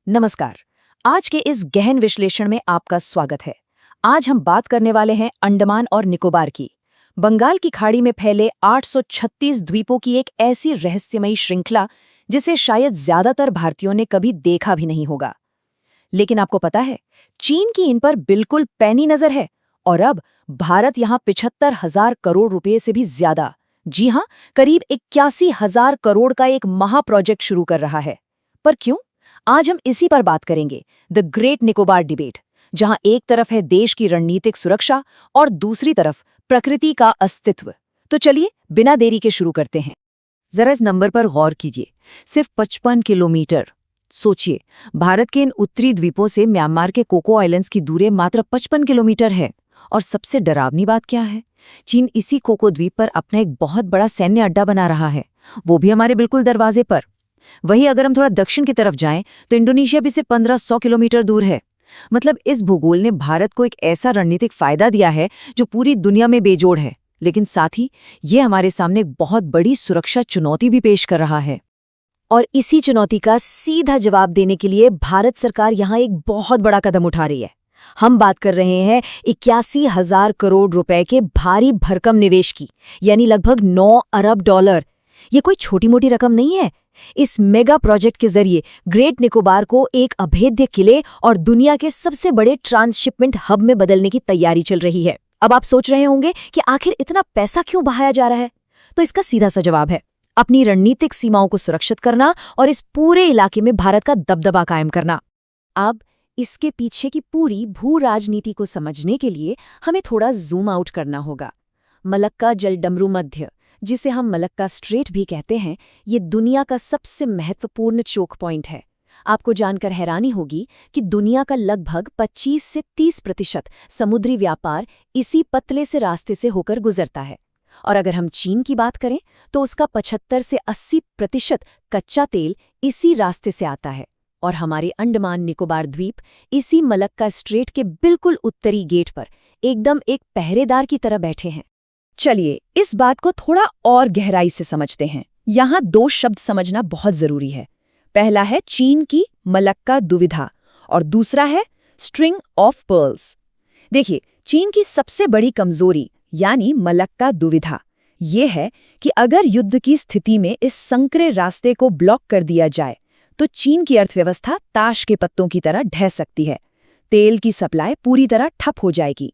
नमस्कार। आज के इस गहन विश्लेषण में आपका स्वागत है। आज हम बात करने वाले हैं अंडमान और निकोबार की। बंगाल की खाड़ी में फैले 836 द्वीपों की एक ऐसी रहस्यमयी श्रृंखला जिसे शायद ज्यादातर भारतीयों ने कभी देखा भी नहीं होगा। लेकिन आपको पता है, चीन की इन पर बिल्कुल पैनी नजर है और अब भारत यहां 75,000 करोड़ रुपए से भी ज्यादा, जी हां, करीब 81,000 करोड़ का एक महा प्रोजेक्ट शुरू कर रहा है। पर क्यों? आज हम इसी पर बात करेंगे, द ग्रेट निकोबार डिबेट, जहां एक तरफ है देश की रणनीतिक सुरक्षा और दूसरी तरफ प्रकृति का अस्तित्व। तो चलिए बिना देरी के शुरू करते हैं। जरा इस नंबर पर गौर कीजिए, सिर्फ 55 किलोमीटर। सोचिए, भारत के इन उत्तरी द्वीपों से म्यांमार के कोको आइलैंड्स की दूरी मात्र 55 किलोमीटर है। और सबसे डरावनी बात क्या है? चीन इसी कोको द्वीप पर अपना एक बहुत बड़ा सैन्य अड्डा बना रहा है, वो भी हमारे बिल्कुल दरवाजे पर। वहीं अगर हम थोड़ा दक्षिण की तरफ जाएं तो इंडोनेशिया भी से 1500 किलोमीटर दूर है। मतलब इस भूगोल ने भारत को एक ऐसा रणनीतिक फायदा दिया है जो पूरी दुनिया में बेजोड़ है, लेकिन साथ ही ये हमारे सामने एक बहुत बड़ी सुरक्षा चुनौती भी पेश कर रहा है। और इसी चुनौती का सीधा जवाब देने के लिए भारत सरकार यहाँ एक बहुत बड़ा कदम उठा रही है। हम बात कर रहे हैं 81,000 करोड़ रुपए के भारी भरकम निवेश की, यानी लगभग 9 अरब डॉलर। ये कोई छोटी मोटी रकम नहीं है। इस मेगा प्रोजेक्ट के जरिए ग्रेट निकोबार को एक अभेद्य किले और दुनिया के सबसे बड़े ट्रांसशिपमेंट हब में बदलने की तैयारी चल रही है। अब आप सोच रहे होंगे कि आखिर इतना पैसा क्यों बहाया जा रहा है? तो इसका सीधा सा जवाब है अपनी रणनीतिक सीमाओं को सुरक्षित करना और इस पूरे इलाके में भारत का दबदबा कायम करना। अब इसके पीछे की पूरी भू राजनीति को समझने के लिए हमें थोड़ा जूम आउट करना होगा। मलक्का जलडमरू मध्य, जिसे हम मलक्का स्ट्रेट भी कहते हैं, ये दुनिया का सबसे महत्वपूर्ण चोक पॉइंट है। आपको जानकर हैरानी होगी कि दुनिया का लगभग 25 से 30% समुद्री व्यापार इसी पतले से रास्ते से होकर गुजरता है। और अगर हम चीन की बात करें तो उसका 75 से 80% कच्चा तेल इसी रास्ते से आता है। और हमारे अंडमान निकोबार द्वीप इसी मलक्का स्ट्रेट के बिल्कुल उत्तरी गेट पर एकदम एक पहरेदार की तरह बैठे हैं। चलिए इस बात को थोड़ा और गहराई से समझते हैं। यहाँ 2 शब्द समझना बहुत जरूरी है। पहला है चीन की मलक्का दुविधा और दूसरा है स्ट्रिंग ऑफ पर्ल्स। देखिए, चीन की सबसे बड़ी कमजोरी यानी मलक्का दुविधा ये है कि अगर युद्ध की स्थिति में इस संकरे रास्ते को ब्लॉक कर दिया जाए तो चीन की अर्थव्यवस्था ताश के पत्तों की तरह ढह सकती है। तेल की सप्लाई पूरी तरह ठप हो जाएगी।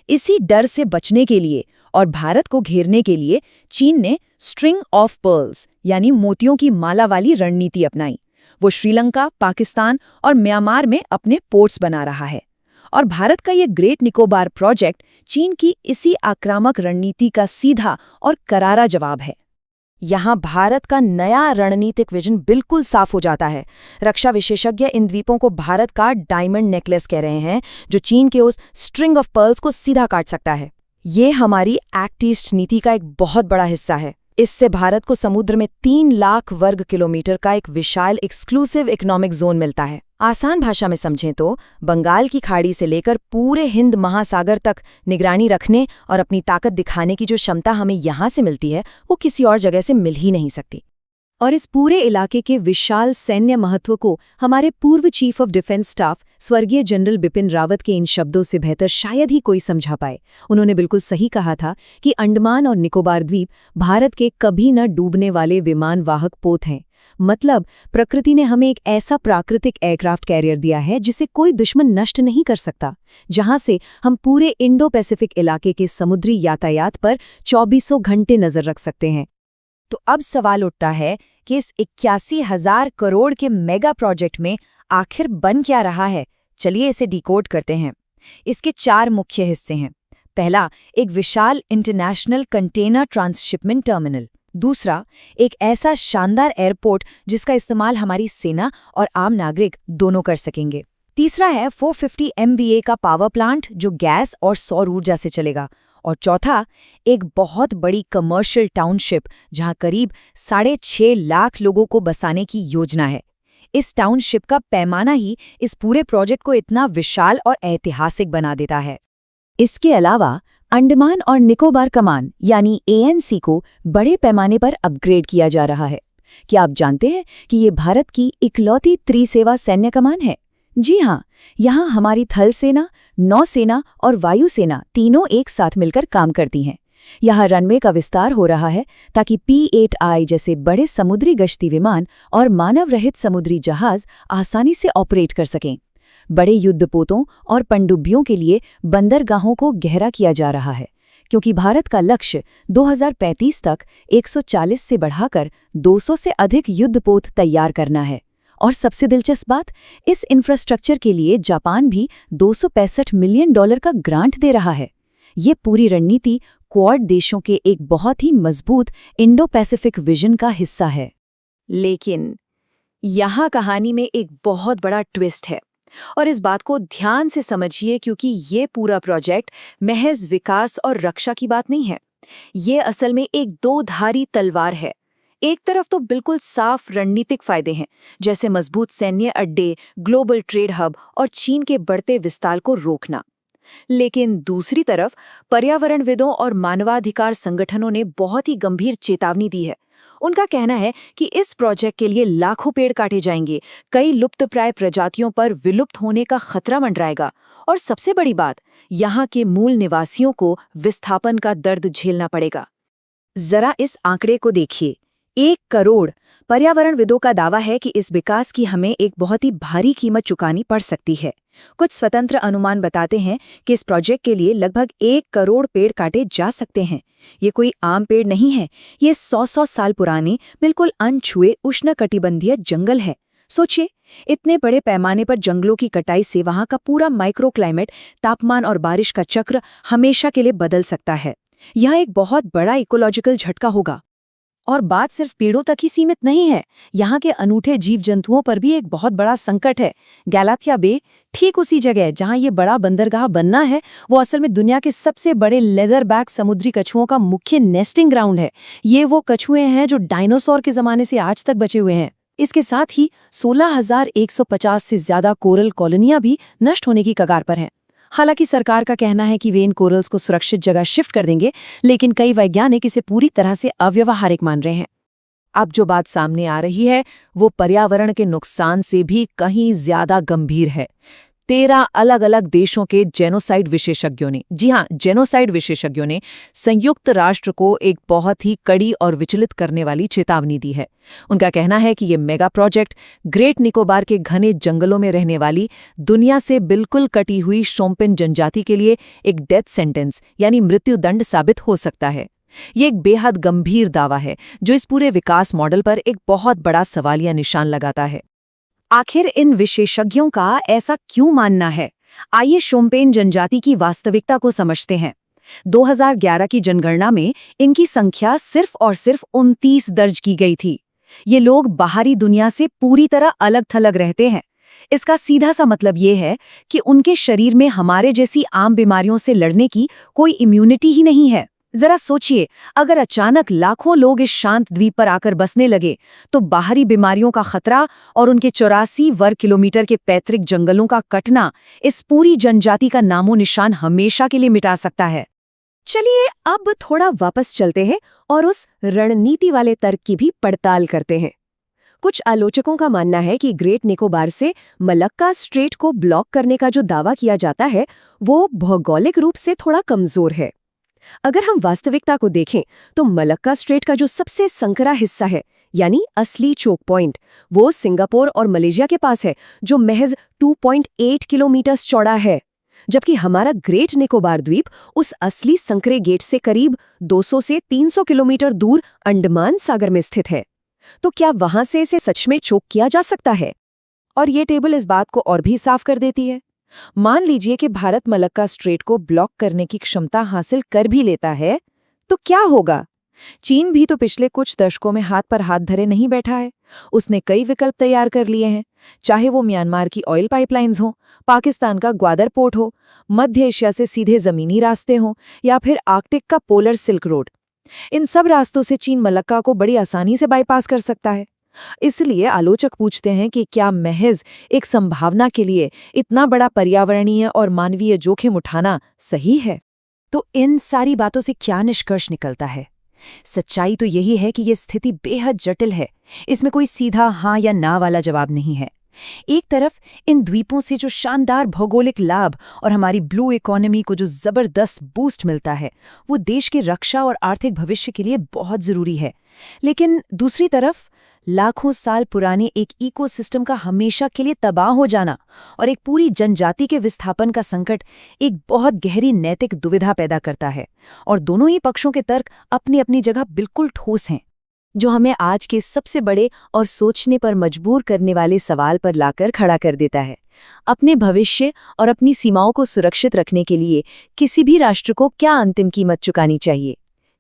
इसी डर से बचने के लिए और भारत को घेरने के लिए चीन ने स्ट्रिंग ऑफ पर्ल्स यानी मोतियों की माला वाली रणनीति अपनाई। वो श्रीलंका, पाकिस्तान और म्यांमार में अपने पोर्ट्स बना रहा है। और भारत का ये ग्रेट निकोबार प्रोजेक्ट चीन की इसी आक्रामक रणनीति का सीधा और करारा जवाब है। यहाँ भारत का नया रणनीतिक विजन बिल्कुल साफ हो जाता है। रक्षा विशेषज्ञ इन द्वीपों को भारत का डायमंड नेकलेस कह रहे हैं, जो चीन के उस स्ट्रिंग ऑफ पर्ल्स को सीधा काट सकता है। ये हमारी एक्ट ईस्ट नीति का एक बहुत बड़ा हिस्सा है। इससे भारत को समुद्र में 3 लाख वर्ग किलोमीटर का एक विशाल एक्सक्लूसिव इकोनॉमिक जोन मिलता है। आसान भाषा में समझें तो बंगाल की खाड़ी से लेकर पूरे हिंद महासागर तक निगरानी रखने और अपनी ताकत दिखाने की जो क्षमता हमें यहाँ से मिलती है, वो किसी और जगह से मिल ही नहीं सकती। और इस पूरे इलाके के विशाल सैन्य महत्व को हमारे पूर्व चीफ ऑफ डिफेंस स्टाफ स्वर्गीय जनरल बिपिन रावत के इन शब्दों से बेहतर शायद ही कोई समझा पाए। उन्होंने बिल्कुल सही कहा था कि अंडमान और निकोबार द्वीप भारत के कभी न डूबने वाले विमान वाहक पोत हैं। मतलब प्रकृति ने हमें एक ऐसा प्राकृतिक एयरक्राफ्ट कैरियर दिया है जिसे कोई दुश्मन नष्ट नहीं कर सकता, जहां से हम पूरे इंडो पैसिफिक इलाके के समुद्री यातायात पर 24 घंटे नजर रख सकते हैं। तो अब सवाल उठता है कि इस 81,000 करोड़ के मेगा प्रोजेक्ट में आखिर बन क्या रहा है? चलिए इसे डिकोड करते हैं। इसके 4 मुख्य हिस्से हैं। पहला, एक विशाल इंटरनेशनल कंटेनर ट्रांसशिपमेंट टर्मिनल। दूसरा, एक ऐसा शानदार एयरपोर्ट जिसका इस्तेमाल हमारी सेना और आम नागरिक दोनों कर सकेंगे। तीसरा है 450 MVA का पावर प्लांट जो गैस और सौर ऊर्जा से चलेगा। और चौथा, एक बहुत बड़ी कमर्शियल टाउनशिप जहां करीब 6.5 लाख लोगों को बसाने की योजना है। इस टाउनशिप का पैमाना ही इस पूरे प्रोजेक्ट को इतना विशाल और ऐतिहासिक बना देता है। इसके अलावा अंडमान और निकोबार कमान यानी ANC को बड़े पैमाने पर अपग्रेड किया जा रहा है। क्या आप जानते हैं कि ये भारत की इकलौती त्रिसेवा सैन्य कमान है? जी हाँ, यहाँ हमारी थल सेना, नौसेना और वायुसेना तीनों एक साथ मिलकर काम करती हैं। यहाँ रनवे का विस्तार हो रहा है ताकि P-8I जैसे बड़े समुद्री गश्ती विमान और मानव रहित समुद्री जहाज आसानी से ऑपरेट कर सकें। बड़े युद्धपोतों और पनडुब्बियों के लिए बंदरगाहों को गहरा किया जा रहा है, क्योंकि भारत का लक्ष्य 2035 तक 140 से बढ़ाकर 200 से अधिक युद्धपोत तैयार करना है। और सबसे दिलचस्प बात, इस इंफ्रास्ट्रक्चर के लिए जापान भी $265 मिलियन का ग्रांट दे रहा है। ये पूरी रणनीति क्वाड देशों के एक बहुत ही मजबूत इंडो पैसिफिक विजन का हिस्सा है। लेकिन यहाँ कहानी में एक बहुत बड़ा ट्विस्ट है, और इस बात को ध्यान से समझिए, क्योंकि ये पूरा प्रोजेक्ट महज विकास और रक्षा की बात नहीं है। ये असल में एक दो-धारी तलवार है। एक तरफ तो बिल्कुल साफ रणनीतिक फायदे हैं, जैसे मजबूत सैन्य अड्डे, ग्लोबल ट्रेड हब और चीन के बढ़ते विस्तार को रोकना। लेकिन दूसरी तरफ पर्यावरणविदों और मानवाधिकार संगठनों ने बहुत ही गंभीर चेतावनी दी है। उनका कहना है कि इस प्रोजेक्ट के लिए लाखों पेड़ काटे जाएंगे, कई लुप्तप्राय प्रजातियों पर विलुप्त होने का खतरा मंडराएगा, और सबसे बड़ी बात, यहाँ के मूल निवासियों को विस्थापन का दर्द झेलना पड़ेगा। जरा इस आंकड़े को देखिए, 1 करोड़। पर्यावरणविदों का दावा है कि इस विकास की हमें एक बहुत ही भारी कीमत चुकानी पड़ सकती है। कुछ स्वतंत्र अनुमान बताते हैं कि इस प्रोजेक्ट के लिए लगभग 1 करोड़ पेड़ काटे जा सकते हैं। ये कोई आम पेड़ नहीं है, ये 100 साल पुरानी, बिल्कुल अनछुए उष्णकटिबंधीय जंगल है। सोचिए, इतने बड़े पैमाने पर जंगलों की कटाई से वहाँ का पूरा माइक्रो क्लाइमेट, तापमान और बारिश का चक्र हमेशा के लिए बदल सकता है। यह एक बहुत बड़ा इकोलॉजिकल झटका होगा। और बात सिर्फ पेड़ों तक ही सीमित नहीं है, यहाँ के अनूठे जीव जंतुओं पर भी एक बहुत बड़ा संकट है। गैलाथिया बे, ठीक उसी जगह जहाँ ये बड़ा बंदरगाह बनना है, वो असल में दुनिया के सबसे बड़े लेदरबैक समुद्री कछुओं का मुख्य नेस्टिंग ग्राउंड है। ये वो कछुए हैं जो डायनासोर के जमाने से आज तक बचे हुए हैं। इसके साथ ही 16,150 से ज्यादा कोरल कॉलोनियां भी नष्ट होने की कगार पर हैं। हालांकि सरकार का कहना है कि वे इन कोरल्स को सुरक्षित जगह शिफ्ट कर देंगे, लेकिन कई वैज्ञानिक इसे पूरी तरह से अव्यवहारिक मान रहे हैं। अब जो बात सामने आ रही है वो पर्यावरण के नुकसान से भी कहीं ज्यादा गंभीर है। 13 अलग अलग देशों के जेनोसाइड विशेषज्ञों ने, जी हाँ, जेनोसाइड विशेषज्ञों ने संयुक्त राष्ट्र को एक बहुत ही कड़ी और विचलित करने वाली चेतावनी दी है। उनका कहना है कि ये मेगा प्रोजेक्ट ग्रेट निकोबार के घने जंगलों में रहने वाली दुनिया से बिल्कुल कटी हुई शोम्पेन जनजाति के लिए एक डेथ सेंटेंस यानी मृत्युदंड साबित हो सकता है। ये एक बेहद गंभीर दावा है जो इस पूरे विकास मॉडल पर एक बहुत बड़ा सवालिया निशान लगाता है। आखिर इन विशेषज्ञों का ऐसा क्यों मानना है? आइए शोम्पेन जनजाति की वास्तविकता को समझते हैं। 2011 की जनगणना में इनकी संख्या सिर्फ और सिर्फ 29 दर्ज की गई थी। ये लोग बाहरी दुनिया से पूरी तरह अलग थलग रहते हैं। इसका सीधा सा मतलब ये है कि उनके शरीर में हमारे जैसी आम बीमारियों से लड़ने की कोई इम्यूनिटी ही नहीं है। जरा सोचिए, अगर अचानक लाखों लोग इस शांत द्वीप पर आकर बसने लगे तो बाहरी बीमारियों का खतरा और उनके 84 वर्ग किलोमीटर के पैतृक जंगलों का कटना इस पूरी जनजाति का नामो निशान हमेशा के लिए मिटा सकता है। चलिए अब थोड़ा वापस चलते हैं और उस रणनीति वाले तर्क की भी पड़ताल करते हैं। कुछ आलोचकों का मानना है कि ग्रेट निकोबार से मलक्का स्ट्रेट को ब्लॉक करने का जो दावा किया जाता है वो भौगोलिक रूप से थोड़ा कमजोर है। अगर हम वास्तविकता को देखें तो मलक्का स्ट्रेट का जो सबसे संकरा हिस्सा है, यानी असली चोक पॉइंट, वो सिंगापुर और मलेशिया के पास है, जो महज 2.8 किलोमीटर चौड़ा है, जबकि हमारा ग्रेट निकोबार द्वीप उस असली संकरे गेट से करीब 200 से 300 किलोमीटर दूर अंडमान सागर में स्थित है। तो क्या वहां से इसे सच में चोक किया जा सकता है? और ये टेबल इस बात को और भी साफ कर देती है। मान लीजिए कि भारत मलक्का स्ट्रेट को ब्लॉक करने की क्षमता हासिल कर भी लेता है, तो क्या होगा? चीन भी तो पिछले कुछ दशकों में हाथ पर हाथ धरे नहीं बैठा है। उसने कई विकल्प तैयार कर लिए हैं, चाहे वो म्यांमार की ऑयल पाइपलाइंस हो, पाकिस्तान का ग्वादर पोर्ट हो, मध्य एशिया से सीधे जमीनी रास्ते हों, या फिर आर्कटिक का पोलर सिल्क रोड। इन सब रास्तों से चीन मलक्का को बड़ी आसानी से बाईपास कर सकता है। इसलिए आलोचक पूछते हैं कि क्या महज एक संभावना के लिए इतना बड़ा पर्यावरणीय और मानवीय जोखिम उठाना सही है? तो इन सारी बातों से क्या निष्कर्ष निकलता है? सच्चाई तो यही है कि ये स्थिति बेहद जटिल है। इसमें कोई सीधा हाँ या ना वाला जवाब नहीं है। एक तरफ इन द्वीपों से जो शानदार भौगोलिक लाभ और हमारी ब्लू इकोनॉमी को जो जबरदस्त बूस्ट मिलता है, वो देश की रक्षा और आर्थिक भविष्य के लिए बहुत जरूरी है। लेकिन दूसरी तरफ लाखों साल पुराने एक इकोसिस्टम का हमेशा के लिए तबाह हो जाना और एक पूरी जनजाति के विस्थापन का संकट एक बहुत गहरी नैतिक दुविधा पैदा करता है। और दोनों ही पक्षों के तर्क अपनी अपनी जगह बिल्कुल ठोस हैं, जो हमें आज के सबसे बड़े और सोचने पर मजबूर करने वाले सवाल पर लाकर खड़ा कर देता है। अपने भविष्य और अपनी सीमाओं को सुरक्षित रखने के लिए किसी भी राष्ट्र को क्या अंतिम कीमत चुकानी चाहिए?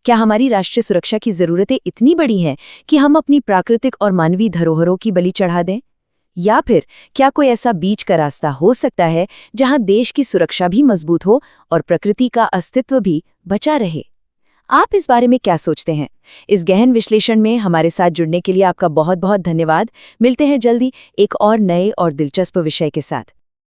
क्या हमारी राष्ट्रीय सुरक्षा की जरूरतें इतनी बड़ी हैं कि हम अपनी प्राकृतिक और मानवीय धरोहरों की बलि चढ़ा दें? या फिर क्या कोई ऐसा बीच का रास्ता हो सकता है जहां देश की सुरक्षा भी मजबूत हो और प्रकृति का अस्तित्व भी बचा रहे? आप इस बारे में क्या सोचते हैं? इस गहन विश्लेषण में हमारे साथ जुड़ने के लिए आपका बहुत बहुत धन्यवाद। मिलते हैं जल्दी एक और नए और दिलचस्प विषय के साथ।